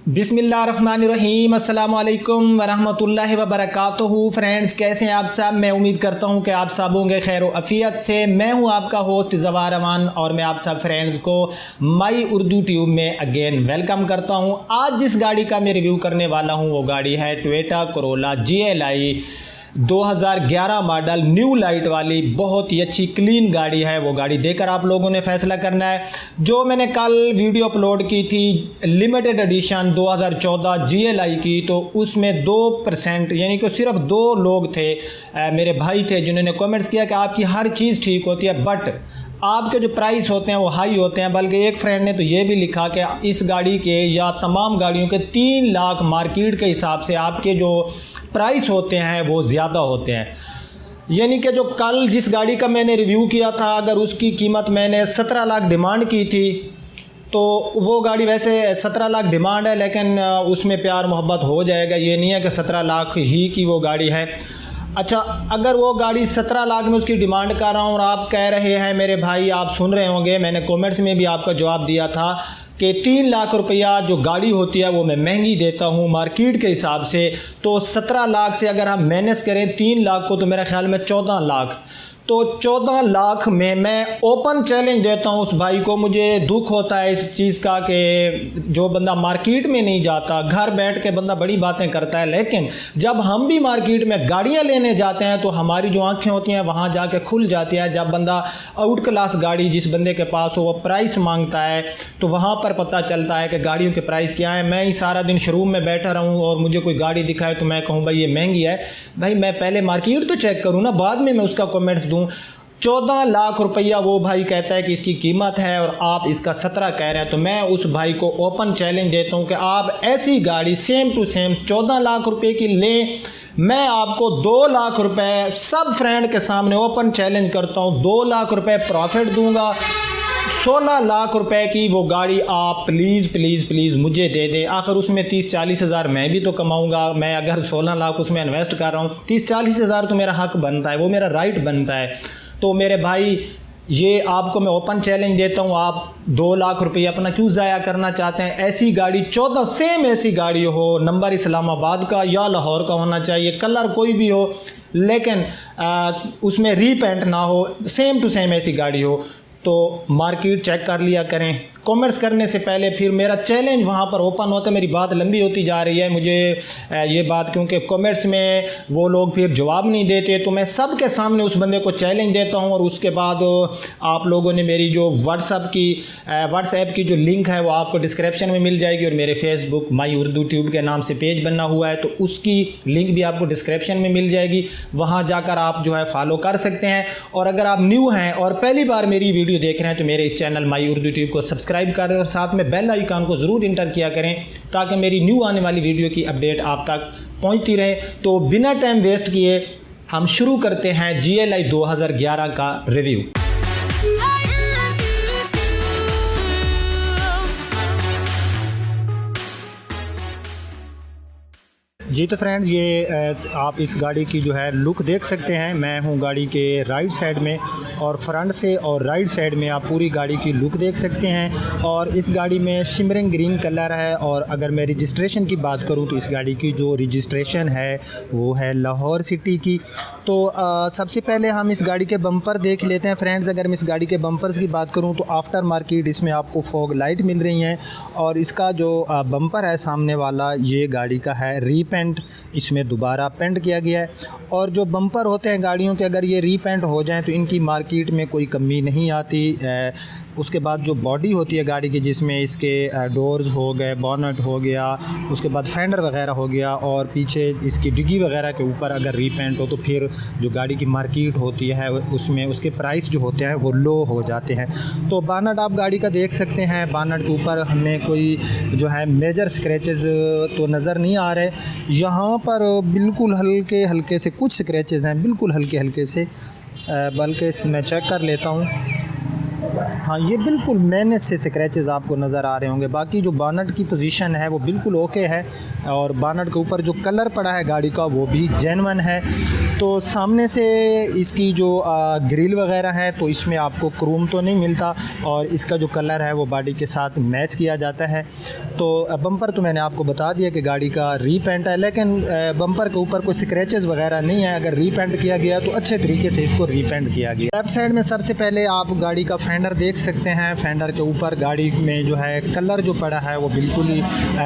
बिस्मिल्लाहिर्रहमानिर्रहीम अस्सलाम वालेकुम वरहमतुल्लाहि वबरकातुहू। फ्रेंड्स, कैसे हैं आप सब? मैं उम्मीद करता हूं कि आप सब होंगे खैर अफ़ियत से। मैं हूं आपका होस्ट ज़वार अमान और मैं आप सब फ्रेंड्स को माई उर्दू ट्यूब में अगेन वेलकम करता हूं। आज जिस गाड़ी का मैं रिव्यू करने वाला हूं वो गाड़ी है Toyota Corolla GLI 2011 model new light वाली। बहुत ही अच्छी क्लीन गाड़ी है। वो गाड़ी देकर आप लोगों ने फैसला करना है। जो मैंने कल वीडियो अपलोड की थी लिमिटेड एडिशन 2014 GLI की, तो उसमें 2% यानी कि सिर्फ 2 लोग थे, मेरे भाई थे, जिन्होंने कमेंट्स किया कि आपकी हर चीज़ ठीक होती है बट आपके जो प्राइस होते हैं वो हाई होते हैं। बल्कि एक फ्रेंड ने तो ये भी लिखा कि इस गाड़ी के या तमाम गाड़ियों के 3 लाख मार्केट के हिसाब से आपके जो प्राइस होते हैं वो ज़्यादा होते हैं। यानी कि जो कल जिस गाड़ी का मैंने रिव्यू किया था, अगर उसकी कीमत मैंने 17 लाख डिमांड की थी, तो वो गाड़ी वैसे 17 लाख डिमांड है, लेकिन उसमें प्यार मोहब्बत हो जाएगा। ये नहीं है कि 17 लाख ही की वो गाड़ी है। अच्छा, अगर वो गाड़ी 17 लाख में उसकी डिमांड कर रहा हूँ और आप कह रहे हैं, मेरे भाई आप सुन रहे होंगे, मैंने कमेंट्स में भी आपका जवाब दिया था कि 3 लाख रुपया जो गाड़ी होती है वो मैं महंगी देता हूँ मार्केट के हिसाब से। तो 17 लाख से अगर हम माइनस करें 3 लाख को, तो मेरे ख्याल में 14 लाख। तो 14 लाख में मैं ओपन चैलेंज देता हूँ उस भाई को। मुझे दुख होता है इस चीज़ का कि जो बंदा मार्केट में नहीं जाता, घर बैठ के बंदा बड़ी बातें करता है, लेकिन जब हम भी मार्केट में गाड़ियाँ लेने जाते हैं तो हमारी जो आंखें होती हैं वहाँ जाके खुल जाती है। जब बंदा आउट क्लास गाड़ी जिस बंदे के पास हो वो प्राइस मांगता है, तो वहाँ पर पता चलता है कि गाड़ियों के प्राइस क्या है। मैं ही सारा दिन शोरूम में बैठा रहूँ और मुझे कोई गाड़ी दिखाए तो मैं कहूँ भाई ये महंगी है। भाई मैं पहले मार्केट तो चेक करूँ ना, बाद में मैं उसका कमेंट्स दूँ। 14 लाख रुपया वो भाई कहता है कि इसकी कीमत है और आप इसका 17 कह रहे हैं। तो मैं उस भाई को ओपन चैलेंज देता हूं कि आप ऐसी गाड़ी सेम टू सेम 14 लाख रुपए की लें। मैं आपको 2 लाख रुपए सब फ्रेंड के सामने ओपन चैलेंज करता हूं, 2 लाख रुपए प्रॉफिट दूंगा। 16 लाख रुपए की वो गाड़ी आप प्लीज़ प्लीज़ प्लीज़ मुझे दे दें। आखिर उसमें 30-40 हज़ार मैं भी तो कमाऊंगा। मैं अगर 16 लाख उसमें इन्वेस्ट कर रहा हूँ, 30-40 हज़ार तो मेरा हक बनता है, वो मेरा राइट बनता है। तो मेरे भाई, ये आपको मैं ओपन चैलेंज देता हूँ, आप 2 लाख रुपये अपना क्यों ज़ाया करना चाहते हैं? ऐसी गाड़ी 14 सेम ऐसी गाड़ी हो, नंबर इस्लामाबाद का या लाहौर का होना चाहिए, कलर कोई भी हो, लेकिन उसमें रीपेंट ना हो, सेम टू सेम ऐसी गाड़ी हो, तो मार्केट चेक कर लिया करें। कमेंट्स करने से पहले फिर मेरा चैलेंज वहाँ पर ओपन होता है। मेरी बात लंबी होती जा रही है, मुझे ये बात, क्योंकि कमेंट्स में वो लोग फिर जवाब नहीं देते, तो मैं सब के सामने उस बंदे को चैलेंज देता हूँ। और उसके बाद आप लोगों ने मेरी जो व्हाट्सएप की जो लिंक है वो आपको डिस्क्रिप्शन में मिल जाएगी, और मेरे फेसबुक माई उर्दू ट्यूब के नाम से पेज बना हुआ है, तो उसकी लिंक भी आपको डिस्क्रिप्शन में मिल जाएगी। वहाँ जाकर आप जो है फॉलो कर सकते हैं। और अगर आप न्यू हैं और पहली बार मेरी वीडियो देख रहे हैं तो मेरे इस चैनल माई उर्दू ट्यूब को सब्सक्राइब करें और साथ में बेल आइकन को ज़रूर इंटर किया करें, ताकि मेरी न्यू आने वाली वीडियो की अपडेट आप तक पहुंचती रहे। तो बिना टाइम वेस्ट किए हम शुरू करते हैं GLI 2011 का रिव्यू। जी तो फ्रेंड्स, ये आप इस गाड़ी की जो है लुक देख सकते हैं। मैं हूँ गाड़ी के राइट साइड में, और फ्रंट से और राइट साइड में आप पूरी गाड़ी की लुक देख सकते हैं। और इस गाड़ी में शिमरिंग ग्रीन कलर है। और अगर मैं रजिस्ट्रेशन की बात करूँ तो इस गाड़ी की जो रजिस्ट्रेशन है वो है लाहौर सिटी की। तो सबसे पहले हम इस गाड़ी के बम्पर देख लेते हैं फ्रेंड्स। अगर मैं इस गाड़ी के बम्पर्स की बात करूँ तो आफ्टर मार्केट इसमें आपको फॉग लाइट मिल रही हैं। और इसका जो बम्पर है सामने वाला, ये गाड़ी का है रीपेंट, इसमें दोबारा पेंट किया गया है। और जो बम्पर होते हैं गाड़ियों के, अगर ये रीपेंट हो जाएं तो इनकी मार्केट में कोई कमी नहीं आती। उसके बाद जो बॉडी होती है गाड़ी की, जिसमें इसके डोर्स हो गए, बॉनेट हो गया, उसके बाद फेंडर वगैरह हो गया, और पीछे इसकी डिग्गी वगैरह के ऊपर अगर रीपेंट हो तो फिर जो गाड़ी की मार्केट होती है उसमें उसके प्राइस जो होते हैं वो लो हो जाते हैं। तो बॉनेट आप गाड़ी का देख सकते हैं। बॉनेट के ऊपर हमें कोई जो है मेजर स्क्रैचेस तो नज़र नहीं आ रहे। यहाँ पर बिल्कुल हल्के हल्के से कुछ स्क्रैचेस हैं, बिल्कुल हल्के हल्के से, बल्कि मैं चेक कर लेता हूँ। हाँ, ये बिल्कुल मैंने से स्क्रैचेस आपको नज़र आ रहे होंगे। बाकी जो बॉनेट की पोजीशन है वो बिल्कुल ओके है, और बॉनेट के ऊपर जो कलर पड़ा है गाड़ी का वो भी जेन्युइन है। तो सामने से इसकी जो ग्रिल वगैरह है तो इसमें आपको क्रोम तो नहीं मिलता, और इसका जो कलर है वो बॉडी के साथ मैच किया जाता है। तो बम्पर तो मैंने आपको बता दिया कि गाड़ी का रीपेंट है, लेकिन बम्पर के ऊपर कोई स्क्रैचेस वगैरह नहीं है। अगर रीपेंट किया गया तो अच्छे तरीके से इसको रीपेंट किया गया। लेफ्ट साइड में सबसे पहले आप गाड़ी का फेंडर देख सकते हैं। फेंडर के ऊपर गाड़ी में जो है कलर जो पड़ा है वो बिल्कुल ही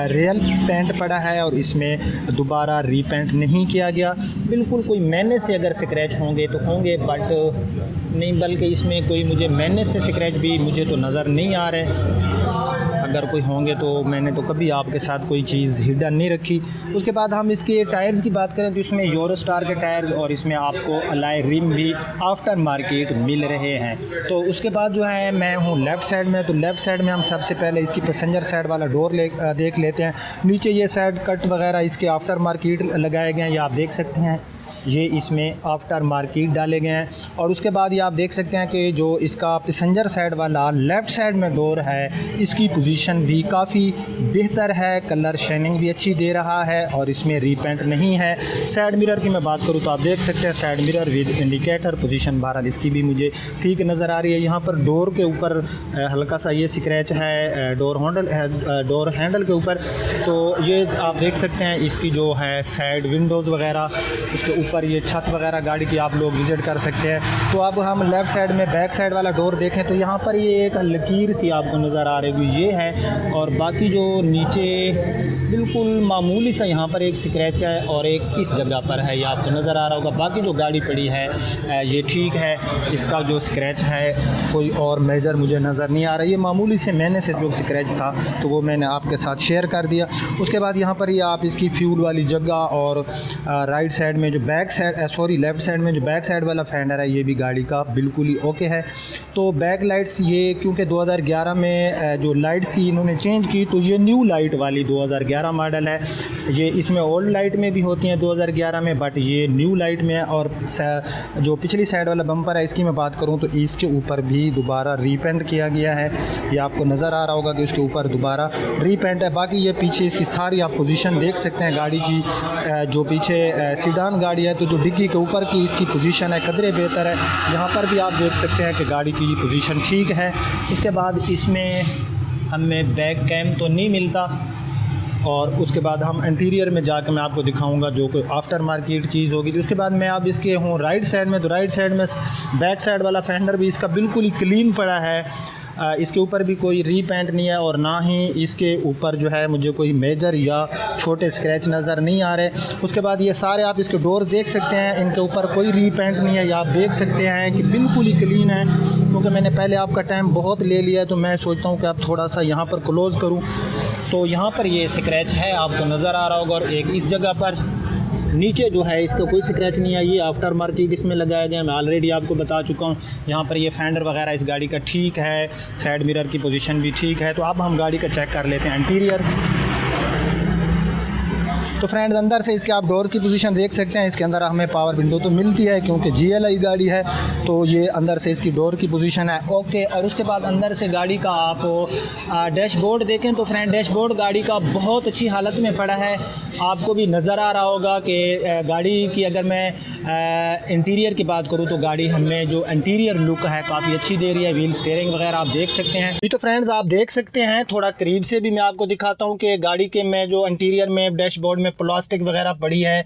रियल पेंट पड़ा है और इसमें दोबारा रीपेंट नहीं किया गया। बिल्कुल कोई महीने से अगर स्क्रैच होंगे तो होंगे, बट नहीं, बल्कि इसमें कोई मुझे महीने से स्क्रैच भी मुझे तो नज़र नहीं आ रहे। अगर कोई होंगे तो मैंने तो कभी आपके साथ कोई चीज़ हिडन नहीं रखी। उसके बाद हम इसके टायर्स की बात करें तो इसमें यूरो स्टार के टायर्स और इसमें आपको अलॉय रिम भी आफ्टर मार्केट मिल रहे हैं। तो उसके बाद जो है मैं हूँ लेफ़्ट साइड में। तो लेफ़्ट साइड में हम सबसे पहले इसकी पैसेंजर साइड वाला डोर देख लेते हैं। नीचे ये साइड कट वगैरह इसके आफ्टर मार्केट लगाए गए हैं, ये आप देख सकते हैं। ये इसमें आफ्टर मार्केट डाले गए हैं। और उसके बाद ये आप देख सकते हैं कि जो इसका पैसेंजर साइड वाला लेफ़्ट साइड में डोर है इसकी पोजीशन भी काफ़ी बेहतर है, कलर शाइनिंग भी अच्छी दे रहा है और इसमें रीपेंट नहीं है। साइड मिरर की मैं बात करूँ तो आप देख सकते हैं side mirror with indicator position बहरहाल इसकी भी मुझे ठीक नज़र आ रही है। यहाँ पर डोर के ऊपर हल्का सा ये स्क्रैच है डोर हैंडल के ऊपर, तो ये आप देख सकते हैं। इसकी जो है साइड विंडोज़ वगैरह उसके ऊपर ये छत वगैरह गाड़ी की आप लोग विज़िट कर सकते हैं। तो अब हम लेफ़्ट साइड में बैक साइड वाला डोर देखें तो यहाँ पर ये एक लकीर सी आपको नज़र आ रही है, ये है। और बाकी जो नीचे बिल्कुल मामूली सा यहाँ पर एक स्क्रैच है और एक इस जगह पर है, ये आपको नज़र आ रहा होगा। बाकी जो गाड़ी पड़ी है ये ठीक है, इसका जो स्क्रैच है कोई और मेजर मुझे नज़र नहीं आ रहा। ये मामूली से मैंने से जो स्क्रैच था तो वो मैंने आपके साथ शेयर कर दिया। उसके बाद यहाँ पर ये आप इसकी फ्यूल वाली जगह और राइट साइड में जो लेफ़्ट साइड में जो बैक साइड वाला फेंडर है ये भी गाड़ी का बिल्कुल ही ओके है। तो बैक लाइट्स ये क्योंकि 2011 में जो लाइट्स थी इन्होंने चेंज की, तो ये न्यू लाइट वाली 2011 मॉडल है। ये इसमें ओल्ड लाइट में भी होती हैं 2011 में, बट ये न्यू लाइट में है। और जो पिछली साइड वाला बम्पर है इसकी मैं बात करूँ तो इसके ऊपर भी दोबारा रीपेंट किया गया है, ये आपको नज़र आ रहा होगा कि उसके ऊपर दोबारा रीपेंट है। बाकी ये पीछे इसकी सारी आप पोजीशन देख सकते हैं गाड़ी की, जो पीछे सीडान गाड़ी है तो जो डिग्गी के ऊपर की इसकी पोजीशन है कदरे बेहतर है। यहाँ पर भी आप देख सकते हैं कि गाड़ी की पोजीशन ठीक है। उसके बाद इसमें हमें बैक कैम तो नहीं मिलता। और उसके बाद हम इंटीरियर में जाकर मैं आपको दिखाऊंगा जो कोई आफ्टर मार्केट चीज़ होगी। तो उसके बाद मैं अब इसके हूँ राइट साइड में। तो राइट साइड में बैक साइड वाला फेंडर भी इसका बिल्कुल ही क्लीन पड़ा है, इसके ऊपर भी कोई रीपेंट नहीं है और ना ही इसके ऊपर जो है मुझे कोई मेजर या छोटे स्क्रैच नज़र नहीं आ रहे। उसके बाद ये सारे आप इसके डोर्स देख सकते हैं, इनके ऊपर कोई रीपेंट नहीं है, या आप देख सकते हैं कि बिल्कुल ही क्लीन है। क्योंकि मैंने पहले आपका टाइम बहुत ले लिया है तो मैं सोचता हूँ कि अब थोड़ा सा यहाँ पर क्लोज़ करूँ। तो यहाँ पर ये स्क्रैच है आपको नज़र आ रहा होगा और एक इस जगह पर नीचे जो है इसका कोई स्क्रैच नहीं है, ये आफ्टर मार्केट इसमें लगाया गया। मैं ऑलरेडी आपको बता चुका हूँ। यहाँ पर ये फेंडर वगैरह इस गाड़ी का ठीक है, साइड मिरर की पोजीशन भी ठीक है। तो अब हम गाड़ी का चेक कर लेते हैं इंटीरियर। तो फ्रेंड्स अंदर से इसके आप डोर्स की पोजीशन देख सकते हैं। इसके अंदर हमें पावर विंडो तो मिलती है क्योंकि GLI गाड़ी है, तो ये अंदर से इसकी डोर की पोजीशन है ओके। और उसके बाद अंदर से गाड़ी का आप डैशबोर्ड देखें तो फ्रेंड डैशबोर्ड गाड़ी का बहुत अच्छी हालत में पड़ा है। आपको भी नज़र आ रहा होगा कि गाड़ी की अगर मैं इंटीरियर की बात करूँ तो गाड़ी हमें जो इंटीरियर लुक है काफ़ी अच्छी दे रही है। व्हील स्टीयरिंग वगैरह आप देख सकते हैं। ये तो फ्रेंड्स आप देख सकते हैं, थोड़ा करीब से भी मैं आपको दिखाता हूँ कि गाड़ी के में जो इंटीरियर में डैशबोर्ड में प्लास्टिक वगैरह पड़ी है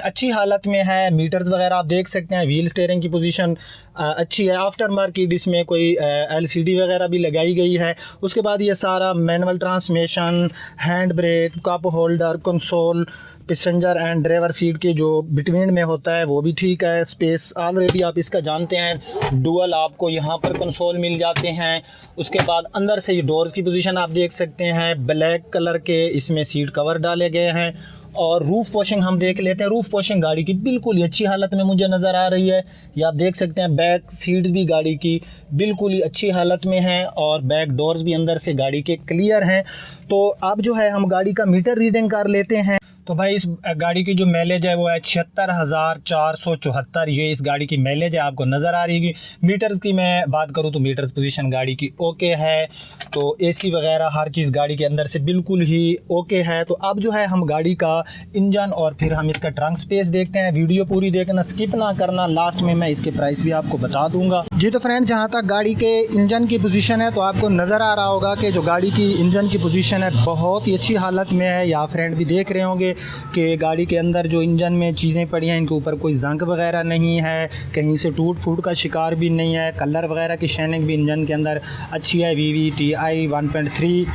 अच्छी हालत में है। मीटर्स वगैरह आप देख सकते हैं, व्हील स्टीयरिंग की पोजीशन अच्छी है। आफ्टर मार्केट इसमें कोई LCD वगैरह भी लगाई गई है। उसके बाद ये सारा manual transmission, hand brake, cup holder, console, passenger and driver seat के जो बिटवीन में होता है वो भी ठीक है। स्पेस ऑलरेडी आप इसका जानते हैं, डुअल आपको यहाँ पर कंसोल मिल जाते हैं। उसके बाद अंदर से ये डोर्स की पोजीशन आप देख सकते हैं, ब्लैक कलर के इसमें सीट कवर डाले गए हैं। और रूफ़ वॉशिंग हम देख लेते हैं। रूफ़ वॉशिंग गाड़ी की बिल्कुल ही अच्छी हालत में मुझे नज़र आ रही है। ये आप देख सकते हैं, बैक सीट्स भी गाड़ी की बिल्कुल ही अच्छी हालत में हैं और बैक डोर्स भी अंदर से गाड़ी के क्लियर हैं। तो अब जो है हम गाड़ी का मीटर रीडिंग कर लेते हैं। तो भाई इस गाड़ी की जो माइलेज है वो है 76,474। ये इस गाड़ी की माइलेज है, आपको नज़र आ रही है। मीटर्स की मैं बात करूँ तो मीटर्स पोजीशन गाड़ी की ओके है। तो AC वगैरह हर चीज़ गाड़ी के अंदर से बिल्कुल ही ओके है। तो अब जो है हम गाड़ी का इंजन और फिर हम इसका ट्रंक स्पेस देखते हैं। वीडियो पूरी देखना, स्किप ना करना, लास्ट में मैं इसके प्राइस भी आपको बता दूंगा। जी तो फ्रेंड, जहाँ तक गाड़ी के इंजन की पोजीशन है तो आपको नज़र आ रहा होगा कि जो गाड़ी की इंजन की पोजीशन है बहुत ही अच्छी हालत में है। या फ्रेंड भी देख रहे होंगे कि गाड़ी के अंदर जो इंजन में चीज़ें पड़ी हैं इनके ऊपर कोई जंग वगैरह नहीं है, कहीं से टूट फूट का शिकार भी नहीं है। कलर वगैरह की शाइनिंग भी इंजन के अंदर अच्छी है। VVTi 1.3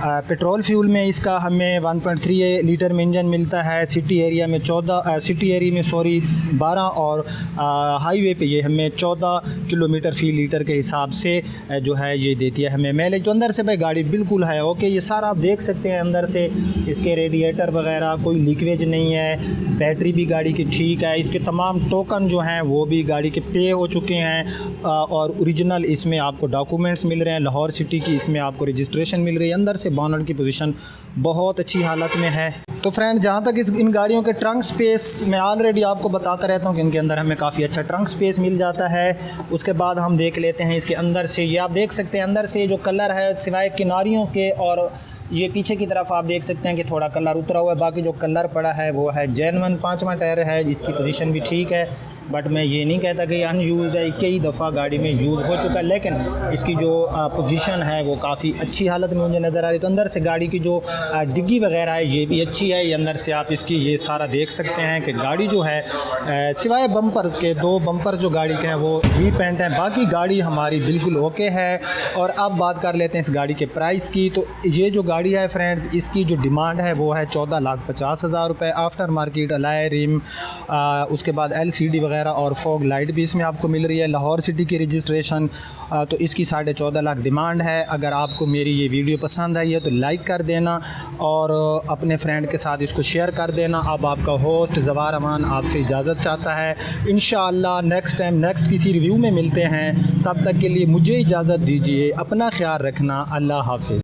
पेट्रोल फ्यूल में इसका हमें 1.3 लीटर में इंजन मिलता है। सिटी एरिया में 12 और हाईवे पे ये हमें 14 किलोमीटर फ़ी लीटर के हिसाब से जो है ये देती है हमें माइलेज। तो अंदर से भाई गाड़ी बिल्कुल है ओके, ये सारा आप देख सकते हैं। अंदर से इसके रेडिएटर वगैरह कोई लीकेज नहीं है, बैटरी भी गाड़ी की ठीक है। इसके तमाम टोकन जो हैं वो भी गाड़ी के पे हो चुके हैं और ओरिजिनल इसमें आपको डॉक्यूमेंट्स मिल रहे हैं। लाहौर सिटी की इसमें आपको रजिस्ट्रेशन मिल रही है। अंदर से बोनट की पोजीशन बहुत अच्छी हालत में है। तो फ्रेंड, जहाँ तक इन गाड़ियों के ट्रंक स्पेस मैं ऑलरेडी आपको बताता रहता हूँ कि इनके अंदर हमें काफ़ी अच्छा ट्रंक स्पेस मिल जाता है। उसके बाद हम देख लेते हैं इसके अंदर से। ये आप देख सकते हैं अंदर से जो कलर है सिवाय किनारियों के और ये पीछे की तरफ आप देख सकते हैं कि थोड़ा कलर उतरा हुआ है। बाकी जो कलर पड़ा है वो है जेन्युइन 5वां टायर है, जिसकी पोजीशन भी ठीक है। बट मैं ये नहीं कहता कि अनयूज़ है, कई दफ़ा गाड़ी में यूज़ हो चुका है, लेकिन इसकी जो पोजीशन है वो काफ़ी अच्छी हालत में मुझे नज़र आ रही है। तो अंदर से गाड़ी की जो डिग्गी वगैरह है ये भी अच्छी है। ये अंदर से आप इसकी ये सारा देख सकते हैं कि गाड़ी जो है सिवाय बम्पर्स के 2 बम्पर्स जो गाड़ी के हैं वो रीपेंट हैं, बाकी गाड़ी हमारी बिल्कुल ओके है। और अब बात कर लेते हैं इस गाड़ी के प्राइस की। तो ये जो गाड़ी है फ्रेंड्स, इसकी जो डिमांड है वो है 14,50,000 रुपये। आफ्टर मार्केट अलाय रिम, उसके बाद LCD वगैरह और फॉग लाइट भी इसमें आपको मिल रही है। लाहौर सिटी की रजिस्ट्रेशन, तो इसकी 14.5 लाख डिमांड है। अगर आपको मेरी ये वीडियो पसंद आई है तो लाइक कर देना और अपने फ्रेंड के साथ इसको शेयर कर देना। अब आपका होस्ट ज़वार अमान आपसे इजाज़त चाहता है। इंशाअल्लाह नेक्स्ट टाइम नेक्स्ट किसी रिव्यू में मिलते हैं। तब तक के लिए मुझे इजाज़त दीजिए, अपना ख्याल रखना। अल्लाह हाफ़िज़।